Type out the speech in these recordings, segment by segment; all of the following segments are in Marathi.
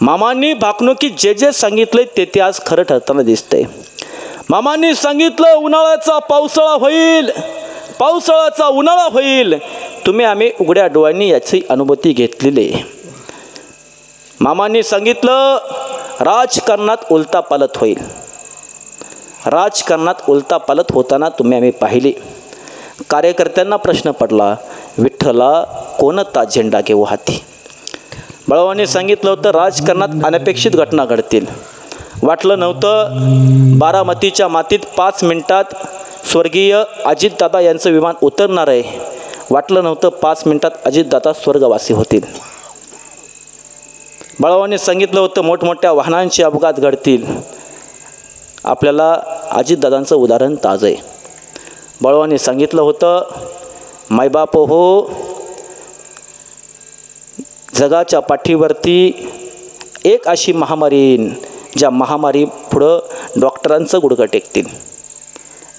मामांनी भाकणुकीत जे जे सांगितले ते आज खरं ठरताना दिसतंय. मामांनी सांगितलं उन्हाळ्याचा पावसाळा होईल, पावसाळ्याचा उन्हाळा होईल. तुम्ही आम्ही उघड्या डोळ्यांनी याची अनुभूती घेतलेली. मामांनी सांगितलं राजकारणात उलता पालत होईल, राजकारणात उलता पालत होताना तुम्ही आम्ही पाहिले. कार्यकर्त्यांना प्रश्न पडला, विठ्ठला कोणता झेंडा घेऊ हाती. बळवांनी सांगितलं होतं राजकारणात अनपेक्षित घटना घडतील. वाटलं नव्हतं बारामतीच्या मातीत 5 मिनिटात स्वर्गीय अजितदादा यांचं विमान उतरणार आहे. वाटलं नव्हतं 5 मिनिटात अजितदादा स्वर्गवासी होतील. बळवांनी सांगितलं होतं मोठमोठ्या वाहनांचे अपघात घडतील. आपल्याला अजितदादांचं उदाहरण ताजं आहे. बळवांनी सांगितलं होतं मायबाप हो, जगाच्या पाठीवरती एक अशी महामारी येईन ज्या महामारी पुढं डॉक्टरांचं गुडघं टेकतील,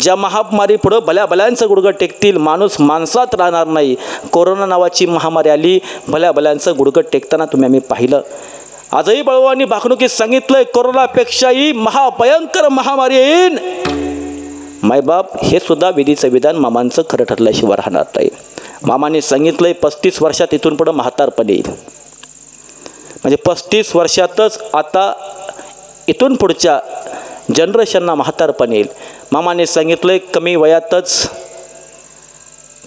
ज्या महामारी पुढं भल्याभल्यांचं गुडघं टेकतील. माणूस माणसात राहणार नाही. कोरोना नावाची महामारी आली, भल्याभल्यांचं गुडघं टेकताना तुम्ही आम्ही पाहिलं. आजही बळवांनी भाकणुकीत सांगितलंय कोरोनापेक्षाही महाभयंकर महामारी येईन. मायबाप हे सुद्धा विधीचं विधान मामांचं खरं ठरल्याशिवाय राहणार नाही. मामांनी सांगितलंय 35 वर्षात इथून पुढं म्हातारपण येईल. म्हणजे 35 वर्षातच आता इथून पुढच्या जनरेशनना म्हातारपण येईल. मामाने सांगितलंय कमी वयातच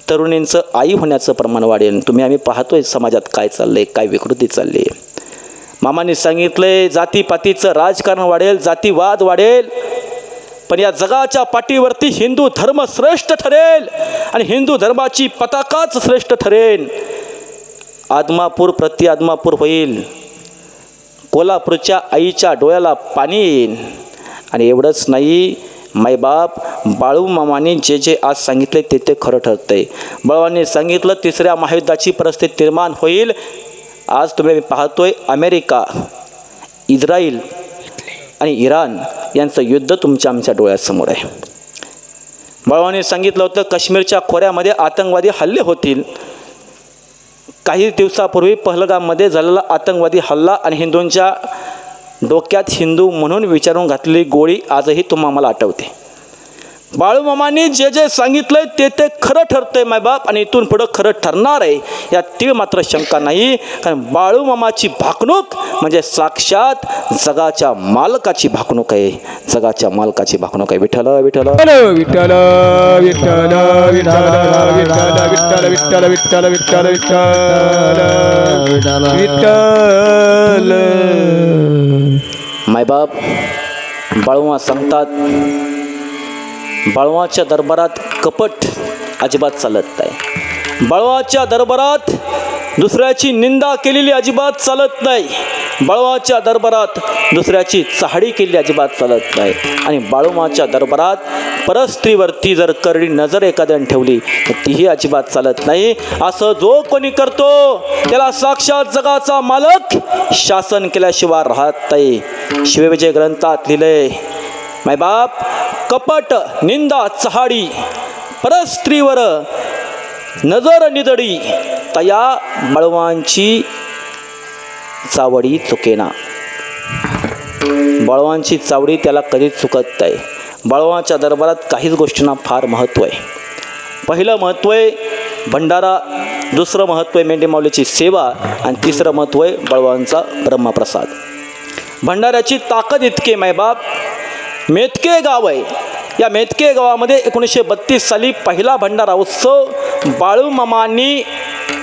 तरुणींचं आई होण्याचं प्रमाण वाढेल. तुम्ही आम्ही पाहतोय समाजात काय चाललंय, काय विकृती चालली आहे. मामाने सांगितलंय जातीपातीचं राजकारण वाढेल, जातीवाद वाढेल. पण या जगाच्या पाठीवरती हिंदू धर्म श्रेष्ठ ठरेल आणि हिंदू धर्माची पताकाच श्रेष्ठ ठरेल. आदमापूर प्रति आदमापूर होईल. कोल्हापूरच्या आईच्या डोळ्याला पाणी येईल. आणि एवढंच नाही, मायबाप बाळू मामाने जे जे आज सांगितले ते खरं ठरतंय. बळवांनी सांगितलं 3ऱ्या महायुद्धाची परिस्थिती निर्माण होईल. आज तुम्ही पाहतोय अमेरिका, इस्रायल आणि इराण यांचं युद्ध तुमच्या आमच्या डोळ्यासमोर आहे. बळवांनी सांगितलं होतं काश्मीरच्या खोऱ्यामध्ये आतंकवादी हल्ले होतील. काही दिवसापूर्वी पहलगाममध्ये झालेला आतंकवादी हल्ला आणि हिंदूंच्या डोक्यात हिंदू म्हणून विचारून घातलेली गोळी आजही तुम्हाला मला आठवते. बाळूमामांनी जे जे सांगितलंय ते खरं ठरतंय मायबाप, आणि इथून पुढं खरं ठरणार आहे यात तीळ मात्र शंका नाही. कारण बाळूमामाची भाकणूक म्हणजे साक्षात जगाच्या मालकाची भाकणूक आहे, जगाच्या मालकाची भाकणूक आहे. विठ्ठल विठ्ठल विठ्ठल विठ्ठल विठ्ठल विठ्ठल विठ्ठल विठ्ठल विठ्ठल विठ्ठल विठ्ठल. मायबाप बाळूमा सांगतात बाळवाच्या दरबारात कपट अजिबात चालत नाही. बाळवाच्या दरबारात दुसऱ्याची निंदा केलेली अजिबात चालत नाही. बाळवाच्या दरबारात दुसऱ्याची चहाडी केलेली अजिबात चालत नाही. आणि बाळूमाच्या दरबारात परस्त्रीवरती जर करडी नजर एखाद्याने ठेवली तर तीही अजिबात चालत नाही. असं जो कोणी करतो त्याला साक्षात जगाचा मालक शासन केल्याशिवाय राहत नाही. शिवविजय ग्रंथात लिहिलंय मायबाप कपट निंदा चहाडी परस्त्रीवर नजर निदडी तया बळवांची चावडी चुकेना. बळवांची चावडी त्याला कधीच चुकत नाही. बळवांच्या दरबारात काहीच गोष्टींना फार महत्त्व आहे. पहिलं महत्त्व आहे भंडारा, दुसरं महत्त्व आहे मेंढी माऊलीची सेवा आणि तिसरं महत्त्व आहे बळवांचा ब्रह्मप्रसाद. भंडाऱ्याची ताकद इतके मायबाप मेतके गाव आहे. या मेतके गावामध्ये 1932 साली पहिला भंडारा उत्सव बाळूमामांनी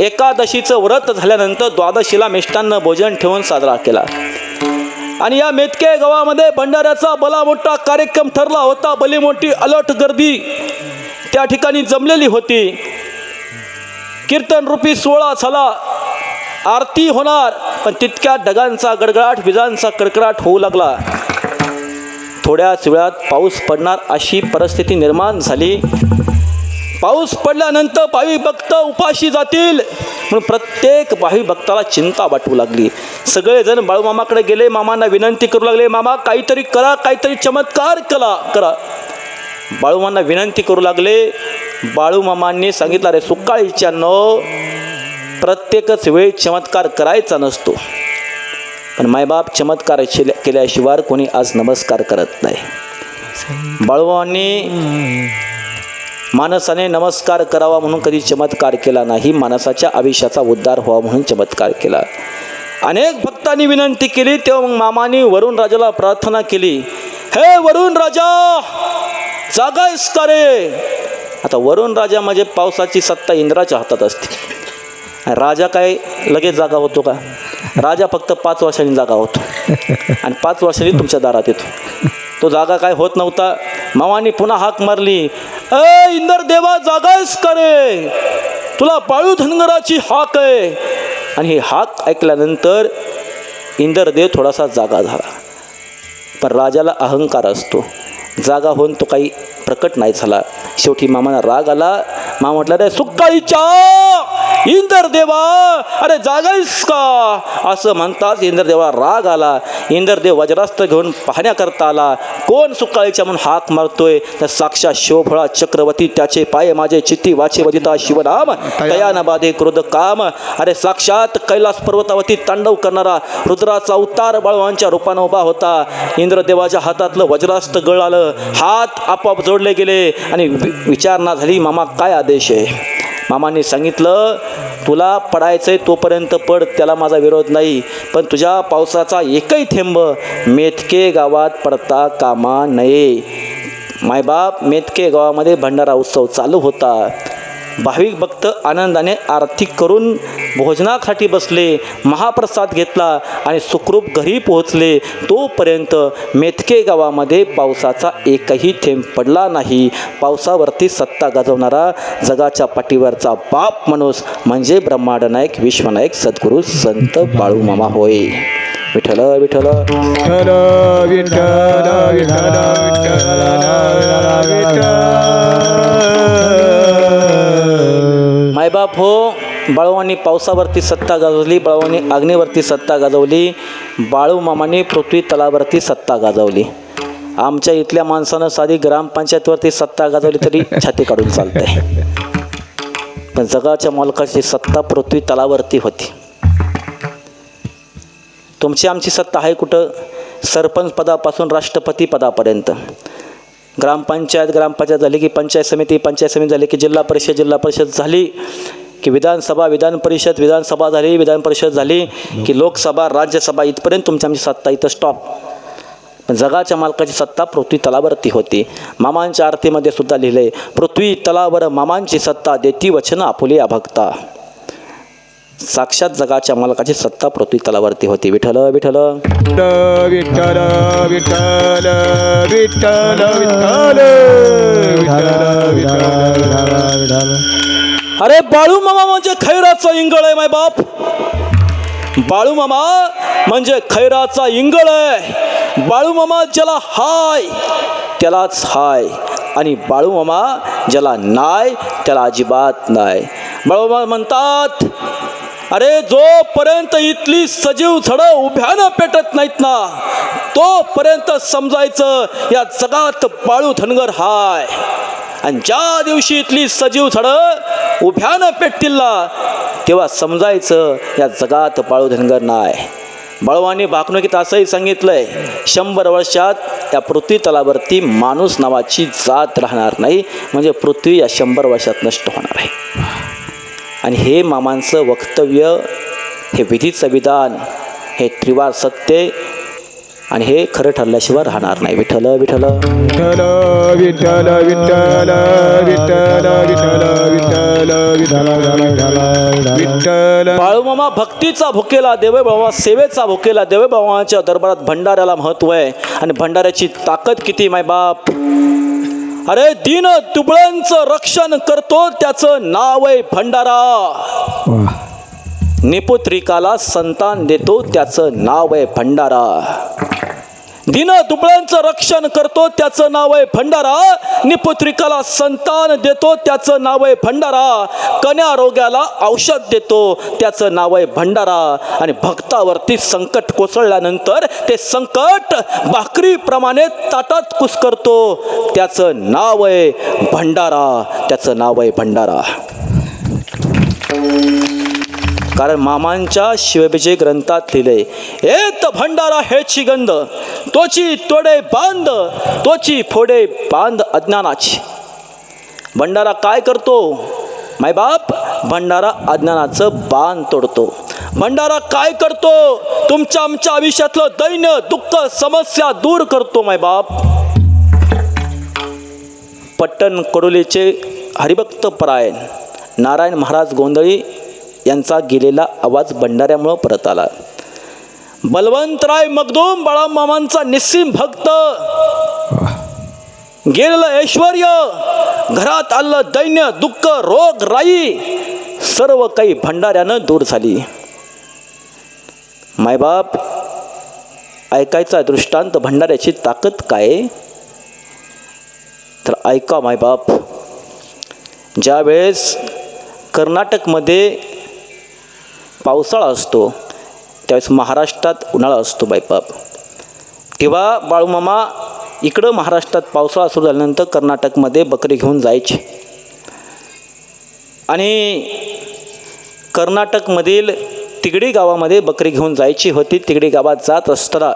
एकादशीचं व्रत झाल्यानंतर द्वादशीला मिष्टान्न भोजन ठेवून साजरा केला. आणि या मेतके गावामध्ये भंडाऱ्याचा भला मोठा कार्यक्रम ठरला होता. भली मोठी अलट गर्दी त्या ठिकाणी जमलेली होती. कीर्तन रूपी सोहळा झाला, आरती होणार, पण तितक्या ढगांचा गडगडाट विजांचा कडकडाट होऊ लागला. थोड्याच वेळात पाऊस पडणार अशी परिस्थिती निर्माण झाली. पाऊस पडल्यानंतर भाविक भक्त उपाशी जातील म्हणून प्रत्येक भाविक भक्ताला चिंता वाटू लागली. सगळेजण बाळूमामाकडे गेले, मामांना विनंती करू लागले, मामा काहीतरी करा, काहीतरी चमत्कार करा. बाळूमामांना विनंती करू लागले. बाळूमामांनी सांगितलं रे सुकाळीच्या प्रत्येकच वेळी चमत्कार करायचा नसतो. पण मायबाप चमत्कार केल्याशिवाय कोणी आज नमस्कार करत नाही. बाळूमामांनी माणसाने नमस्कार करावा म्हणून कधी चमत्कार केला नाही, माणसाच्या आयुष्याचा उद्धार व्हावा म्हणून चमत्कार केला. अनेक भक्तांनी विनंती केली तेव्हा मग मामानी वरुण राजाला प्रार्थना केली, हे वरुण राजा जागायस का रे. आता वरुण राजा म्हणजे पावसाची सत्ता इंद्राच्या हातात असते. राजा काय लगेच जागा होतो का? राजा फक्त 5 वर्षांनी जागा होतो आणि 5 वर्षांनी तुमच्या दारात येतो. तो जागा काय होत नव्हता. मामानी पुन्हा हाक मारली, ए इंद्र देवा जागायस का रे, तुला बाळू धनगराची हाक आहे. आणि ही हाक ऐकल्यानंतर इंद्रदेव थोडासा जागा झाला. पण राजाला अहंकार असतो, जागा होऊन तो काही प्रकट नाही झाला. शेवटी मामाला राग आला. मामा म्हटलं, रे सुकाळीच्या इंद्रदेवा, अरे जागायस का. असं म्हणतात इंद्रदेवाला राग आला. इंद्रदेव वज्रास्त्र घेऊन पाहण्याकरता आला. कोण सुकाळीच्या म्हणून हाक मारतोय, तर साक्षात शिवफळा चक्रवर्ती, त्याचे पाय माझे चित्ती वाचे वदिता शिवनाम, तया न बाधे क्रोध काम. अरे साक्षात कैलास पर्वतावरती तांडव करणारा रुद्राचा अवतार बाळूमामांच्या रूपानं उभा होता. इंद्रदेवाच्या हातातलं वज्रास्त्र गळालं, हात आपोआप जोडले गेले आणि विचारणा झाली, मामा काय आदेश आहे. मामांनी सांगितलं, तुला पडायचंय तोपर्यंत पड, त्याला माझा विरोध नाही, पण तुझ्या पावसाचा एकही थेंब मेतके गावात पडता कामा नये. मायबाप मेतके गावामध्ये भंडारा उत्सव चालू होता. भाविक भक्त आनंदाने आरती करून भोजनासाठी बसले, महाप्रसाद घेतला आणि सुखरूप घरी पोहोचले. तोपर्यंत मेतके गावामध्ये पावसाचा एकही थेंब पडला नाही. पावसावरती सत्ता गाजवणारा जगाच्या पाठीवरचा बाप माणूस म्हणजे ब्रह्मांडनायक विश्वनायक सद्गुरू संत बाळूमामा होय. विठ्ठल विठ्ठल विठ्ठल विठ्ठल विठ्ठल. मायबाप हो, बाळूमामांनी पावसावरती सत्ता गाजवली, बाळूमामांनी अग्नीवरती सत्ता गाजवली, बाळूमामांनी पृथ्वी तलावरती सत्ता गाजवली. आमच्या इथल्या माणसानं साधी ग्रामपंचायतवरती सत्ता गाजवली तरी छाती काढून चालतंय. पण जगाच्या मालकाची सत्ता पृथ्वी तलावरती होती. तुमची आमची सत्ता आहे कुठं? सरपंच पदापासून राष्ट्रपती पदापर्यंत. ग्रामपंचायत झाली की पंचायत समिती झाली की जिल्हा परिषद झाली की विधान परिषद झाली, विधान परिषद झाली की लोकसभा, राज्यसभा, इथपर्यंत तुमची आमची सत्ता इथं स्टॉप. पण जगाच्या मालकाची सत्ता पृथ्वी तलावरती होती. मामांच्या आरतीमध्ये सुद्धा लिहिलंय, पृथ्वी तलावर मामांची सत्ता, देती वचन आपुले अभक्ता. साक्षात जगाच्या मालकाची सत्ता पृथ्वी तलावरती होती. विठ्ठल विठ्ठल विठ्ठल विठ्ठल विठ्ठल विठ्ठल. अरे बाळूमामा म्हणजे खैराचा इंगळ आहे माय बाप. बाळूमामा म्हणजे खैराचा इंगळ आहे. बाळूमामा ज्याला हाय त्यालाच हाय आणि बाळूमामा ज्याला नाय त्याला अजिबात नाही. बाळूमामा म्हणतात, अरे जोपर्यंत इथली सजीव झाडं उभ्यानं पेटत नाहीत ना, तोपर्यंत समजायचं या जगात बाळू धनगर हाय. आणि ज्या दिवशी इथली सजीव झाडं उभ्यानं पेटतील ना, तेव्हा समजायचं या जगात बाळू धनगर नाही. बाळूमामांनी भाकणुकीत असंही सांगितलंय, 100 वर्षात या पृथ्वी तलावरती माणूस नावाची जात राहणार नाही, म्हणजे पृथ्वी या 100 वर्षात नष्ट होणार आहे. आणि हे मामांचं वक्तव्य, हे विधीचं विधान, हे त्रिवार सत्य आणि हे खरं ठरल्याशिवाय राहणार नाही. विठ्ठल विठ्ठल विठ्ठल विठ्ठल विठ्ठल विठ्ठल विठ्ठल विठ्ठल. बाळूमामा भक्तीचा भुकेला देवे बाबा, सेवेचा भुकेला देवे बाबाच्या दरबारात भंडाऱ्याला महत्व आहे. आणि भंडाऱ्याची ताकद किती मायबाप. अरे दीन दुबळ्यांचं रक्षण करतो त्याचं नाव आहे भंडारा. निपुत्रिकाला संतान देतो त्याचं नाव आहे भंडारा. दीन दुबळ्यांचं रक्षण करतो त्याचं नाव आहे भंडारा. निपुत्रिकाला संतान देतो त्याचं नाव आहे भंडारा. कन्या रोग्याला औषध देतो त्याचं नाव आहे भंडारा. आणि भक्तावरती संकट कोसळल्यानंतर ते संकट भाकरीप्रमाणे ताटात कुस्करतो त्याचं नाव आहे भंडारा. त्याचं नाव आहे भंडारा. कारण मामांच्या शिवविजय ग्रंथात लिहिलंय, येत भंडारा हेची गंध, तोची तोडे बांध, तोची फोडे बांध अज्ञानाची. भंडारा काय करतो मायबाप? भंडारा अज्ञानाचं बांध तोडतो. भंडारा काय करतो? तुमच्या आमच्या आयुष्यातलं दैन्य दुःख समस्या दूर करतो मायबाप. पट्टण कडोलीचे हरिभक्त परायण नारायण महाराज गोंधळी यांचा गेलेला आवाज भंडाऱ्यामुळं परत आला. बलवंतराय मगदूम बाळामामांचा निस्सीम भक्त, गेलेलं ऐश्वर्य, घरात आलं दैन्य दुःख रोग राई, सर्व काही भंडाऱ्यानं दूर झाली. मायबाप ऐकायचा दृष्टांत भंडाऱ्याची ताकद काय? तर ऐका मायबाप. ज्यावेळेस कर्नाटकमध्ये पावसाळा असतो त्यावेळेस महाराष्ट्रात उन्हाळा असतो बायबाप. तेव्हा बाळूमामा इकडं महाराष्ट्रात पावसाळा सुरू झाल्यानंतर कर्नाटकमध्ये बकरी घेऊन जायचे आणि कर्नाटकमधील तिगडी गावामध्ये बकरी घेऊन जायची होती. तिगडी गावात जात असताना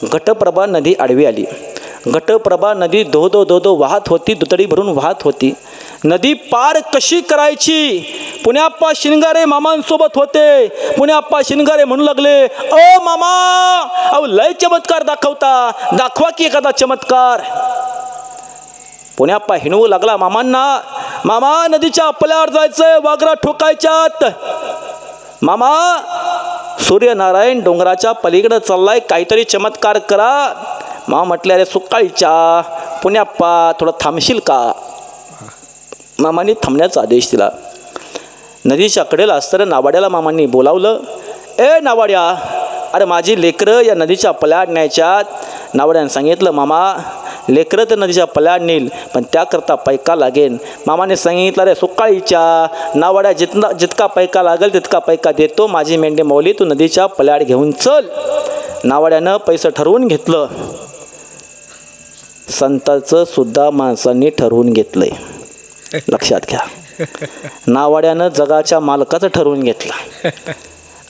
घटप्रभा नदी आडवी आली. घटप्रभा नदी धो धो धो धो वाहत होती, दुतडी भरून वाहत होती. नदी पार कशी करायची? पुण्याप्पा शिनगारे मामांसोबत होते. पुण्याप्पा शिनगारे म्हणू लागले, ओ मामा, अहो लय चमत्कार दाखवता, दाखवा की एखादा चमत्कार. पुण्याप्पा हिणवू लागला मामांना, मामा नदीच्या पल्यावर जायचंय, वाघरा ठोकायच्यात. मामा सूर्यनारायण डोंगराच्या पलीकडे चाललाय, काहीतरी चमत्कार करा. मामा म्हटले, अरे सुकाळीच्या पुण्याप्पा थोडं थांबशील का? मामांनी थांबण्याचा आदेश दिला. नदीच्या कडेला असताना नावाड्याला मामांनी बोलावलं, ए नावाड्या, अरे माझी लेकरं या नदीच्या पल्याड न्यायच्यात. नावाड्यानं सांगितलं, मामा लेकरं तर नदीच्या पल्याड नेईल, पण त्याकरता पैका लागेल. मामाने सांगितलं, अरे सुकाळीच्या नावाड्या, जितका पैका लागेल तितका पैका देतो. माझी मेंढी मौली तू नदीच्या पल्याड घेऊन चल. नावाड्यानं पैसे ठरवून घेतलं. संताचं सुद्धा माणसांनी ठरवून घेतलंय, लक्षात घ्या. नावाड्यानं जगाच्या मालकाचं ठरवून घेतलं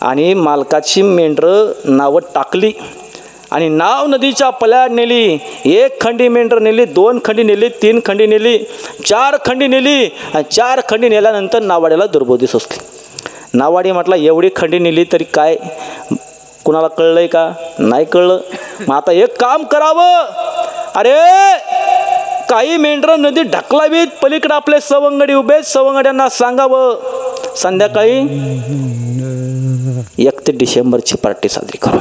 आणि मालकाची मेंढरं नावं टाकली आणि नाव नदीच्या पल्याड नेली. 1 खंडी मेंढर नेली, 2 खंडी नेली, 3 खंडी नेली, 4 खंडी नेली. आणि 4 खंडी नेल्यानंतर नावाड्याला दुर्बोधी सुचली. नावाडी म्हटला, एवढी खंडी नेली तरी काय कुणाला कळलंय का? नाही कळलं. मग आता एक काम करावं, अरे काही मेंढर नदी ढकलावीत, पलीकडे आपले सवंगडी उभे, सवंगड्यांना सांगावं संध्याकाळी 31 डिसेंबरची पार्टी साजरी करू.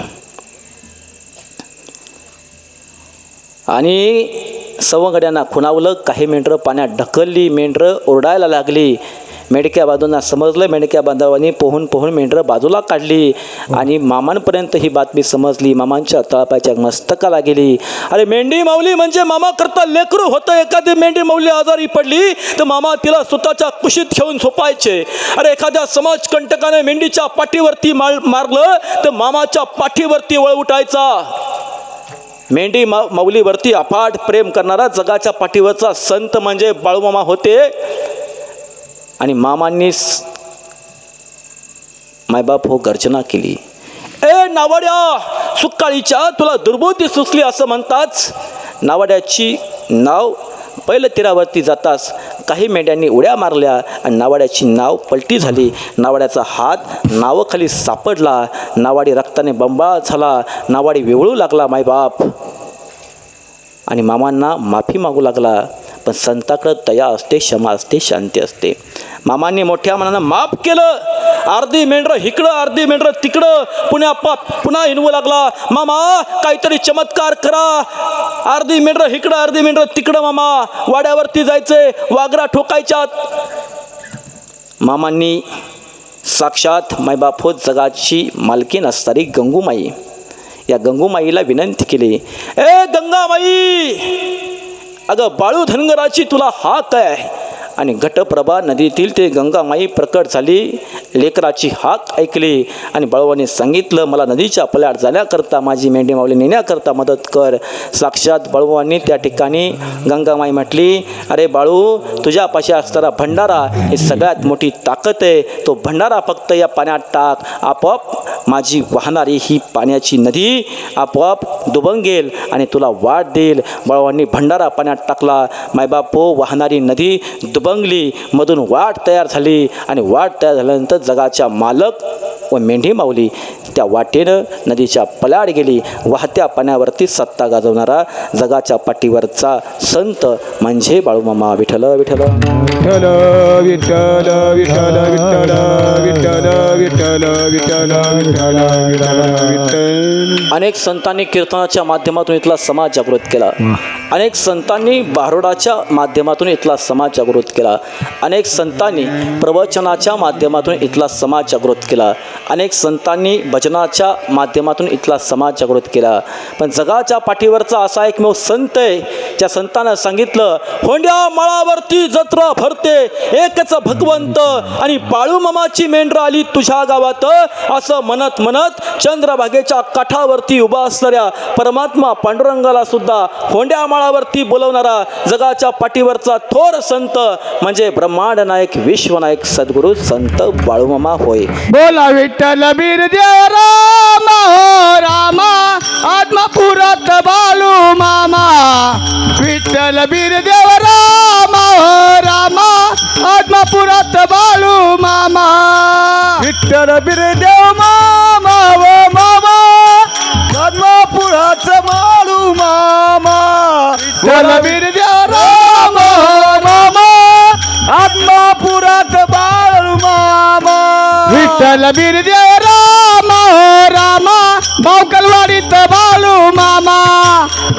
आणि सवंगड्यांना खुणावलं. काही मेंढरं पाण्यात ढकलली, मेंढरं ओरडायला लागली. मेंढक्या बांधवांना समजलं. मेंढक्या बांधवांनी पोहून पोहून मेंढरं बाजूला काढली आणि मामांपर्यंत ही बातमी समजली. मामांच्या तळपायच्या मस्तकाला गेली. अरे मेंढी माऊली म्हणजे मामा करता लेकरू होतं. एखादी मेंढी माऊली आजारी पडली तर मामा तिला स्वतःच्या कुशीत घेऊन झोपायचे. अरे एखाद्या समाजकंटकाने मेंढीच्या पाठीवरती मारलं तर मामाच्या पाठीवरती वळ उठायचा. मेंढी माऊलीवरती अफाट प्रेम करणारा जगाच्या पाठीवरचा संत म्हणजे बाळूमामा होते. आणि मामांनी मायबाप हो गर्जना केली, ए नावाड्या सुकाळीच्या तुला दुर्बुद्धी सुचली असं म्हणताच नावाड्याची नाव पहिलं तीरावरती जाताच काही मेंढ्यांनी उड्या मारल्या आणि नावाड्याची नाव पलटी झाली. नावाड्याचा हात नावाखाली सापडला. नावाडी रक्ताने बंबाळ झाला. नावाडी विवळू लागला मायबाप आणि मामांना माफी मागू लागला. पण संताकडं दया असते, क्षमा असते, शांती असते. मामांनी मोठ्या मनानं माफ केलं. अर्धी मेंढरं इकडं, अर्धी मेंढरं तिकडं. पुन्हा हिनवू लागला, मामा काहीतरी चमत्कार करा. अर्धी मेंढरं इकडं, अर्धी मेंढरं तिकडं. मामा वाड्यावरती जायचंय, वाघरा ठोकायच्यात. मामांनी साक्षात मायबाप होत जगाची मालकीन असणारी गंगूमाई, या गंगूमाईला विनंती केली, ए गंगामाई, अगं बाळू धनगराची तुला हाक आहे. आणि घटप्रभा नदीतील ते गंगामाई प्रकट झाली लेकराची हाक ऐकली आणि बाळूमामाने सांगितलं, मला नदीच्या पल्याड जाण्याकरता माझी मेंढी माऊली नेण्याकरता मदत कर. साक्षात बाळूमामांनी त्या ठिकाणी गंगामाई म्हटली, अरे बाळू, तुझ्यापाशी असणारा भंडारा ही सगळ्यात मोठी ताकद आहे. तो भंडारा फक्त या पाण्यात टाक, आपोआप माझी वाहणारी ही पाण्याची नदी आपोआप दुबंगेल आणि तुला वाट देईल. बाळूमामांनी भंडारा पाण्यात टाकला. मायबापो, वाहणारी नदी दुबंगली, मधून वाट तयार झाली आणि वाट तयार झाल्यानंतर जगाच्या मालक व मेंढी माऊली त्या वाटेनं नदीच्या पल्याड गेली. वाहत्या पाण्यावरती सत्ता गाजवणारा जगाच्या पाठीवरचा संत म्हणजे बाळूमामा. विठ्ठल विठ्ठल विठ्ठल विठ्ठल विठ्ठल विठ्ठल विठ्ठल विठ्ठल विठ्ठल विठ्ठल विठ्ठल. अनेक संतांनी कीर्तनाच्या माध्यमातून इथला समाज जागृत केला. अनेक संतांनी बारोडाच्या माध्यमातून इथला समाज जागृत केला. अनेक संतांनी प्रवचनाच्या माध्यमातून इथला समाज जागृत केला. अनेक संतांनी भजनाच्या माध्यमातून इथला समाज जागृत केला. पण जगाच्या पाठीवरचा असा एकमेव संत आहे, त्या संतानं सांगितलं, होंड्या माळावरती जत्रा भरते एकच भगवंत आणि बाळूमामाची मेंढरं आली तुझ्या गावात. असं म्हणत म्हणत चंद्रभागेच्या काठावरती उभा असणाऱ्या परमात्मा पांडुरंगाला सुद्धा होंड्या माळावरती बोलवणारा जगाच्या पाठीवरचा थोर संत म्हणजे ब्रह्मांड नायक विश्वनायक सद्गुरू संत बाळूमामा होय. बोला विठ्ठल बीर देव राम हो रामा आत्मापुरात बाळू मामा. विठ्ठल बीर देव राम हो रामा आत्मापुरात बाळू मामा. विठ्ठल बीर देव मामा व मामा आत्मापुरात बाळू मामा. विठ्ठल बीर देव राम हो मामा आत्मापुरात बाळू मामा. विठ्ठल बीर देव राम हो रामा बावकलवाडीत बाळू मामा.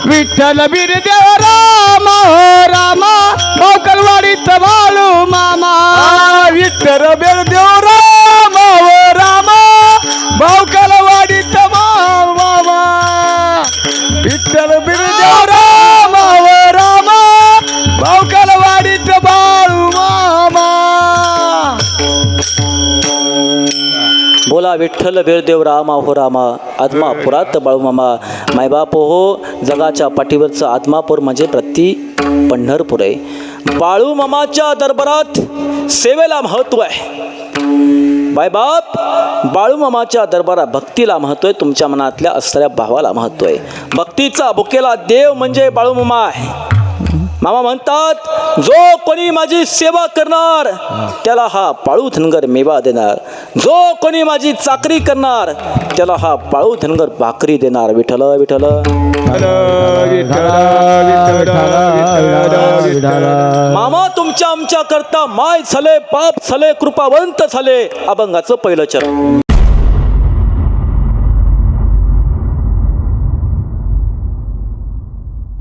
विठ्ठल बीर देव राम हो रामा बावकलवाडीत बाळू मामा. विठ्ठल बीर देव राम हो रामा बावकलवाडीत मामा. विठ्ठल बीर देव राम हो रामा बावकलवाडीत बाळू मामा. बोला विठ्ठल बिरदेव रामा हो रामा आत्मापुरात बाळूमामा. मायबाप हो, जगाच्या पाठीवरचं आत्मापूर म्हणजे प्रति पंढरपूर आहे. बाळूमामाच्या दरबारात सेवेला महत्त्व आहे. बायबाप, बाळूमामाच्या दरबारात भक्तीला महत्त्व आहे. तुमच्या मनातल्या असणाऱ्या भावाला महत्त्व आहे. भक्तीचा भुकेला देव म्हणजे बाळूमामा आहे. मामा म्हणतात, जो कोणी माझी सेवा करणार त्याला हा बाळू धनगर मेवा देणार. जो कोणी माझी चाकरी करणार त्याला हा बाळू धनगर भाकरी देणार. विठ्ठल विठ्ठल. मामा तुमच्या आमच्या करता माय झाले, बाप झाले, कृपावंत झाले. अभंगाचं पहिलं चरण.